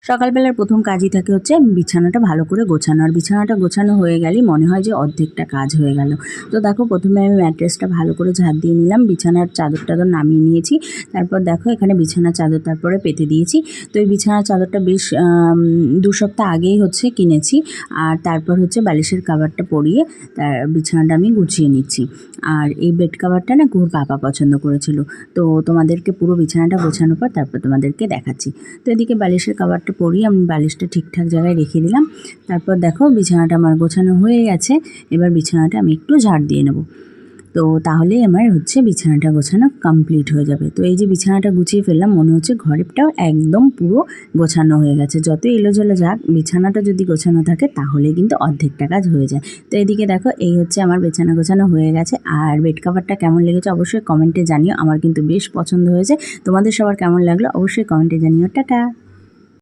সকালবেলার প্রথম কাজই থাকে হচ্ছে বিছানাটা ভালো করে গোছানো। আর বিছানাটা গোছানো হয়ে গেলেই মনে হয় যে অর্ধেকটা কাজ হয়ে গেল। তো দেখো প্রথমে আমি ম্যাট্রেসটা ভালো করে ঝাড় দিয়ে নিলাম, বিছানার চাদর-টাদর নামিয়ে নিয়েছি। তারপর দেখো এখানে বিছানার চাদর তারপরে পেতে দিয়েছি। তো এই বিছানার চাদরটা বেশ ২ সপ্তাহ আগেই হচ্ছে কিনেছি। আর তারপর হচ্ছে বালিশের কভারটা পরিয়ে তার বিছানাটা আমি গুছিয়ে নিচ্ছি। আর এই বেড কভারটা না খুব পাপা পছন্দ করেছিল। তো তোমাদেরকে পুরো বিছানাটা গোছানোর পর তারপর তোমাদেরকে দেখাচ্ছি। তো এদিকে বালিশের কভারটা পরিয়ে আমি বালিশটা ঠিকঠাক জায়গায় রেখে দিলাম। তারপর দেখো বিছানাটা আমার গোছানো হয়ে গেছে। এবার বিছানাটা আমি একটু ঝাড় দিয়ে নেব। তো তাহলেই আমার হচ্ছে বিছানাটা গোছানো কমপ্লিট হয়ে যাবে। তো এই যে বিছানাটা গুছিয়ে ফেললাম, মনে হচ্ছে ঘরটাও একদম পুরো গোছানো হয়ে গেছে। যত এলোঝেলো যাক, বিছানাটা যদি গোছানো থাকে তাহলে কিন্তু অর্ধেকটা কাজ হয়ে যায়। তো এদিকে দেখো এই হচ্ছে আমার বিছানা গোছানো হয়ে গেছে। আর বেড কভারটা কেমন লেগেছে অবশ্যই কমেন্টে জানিও। আমার কিন্তু বেশ পছন্দ হয়েছে। তোমাদের সবার কেমন লাগলো অবশ্যই কমেন্টে জানিও। টাটা।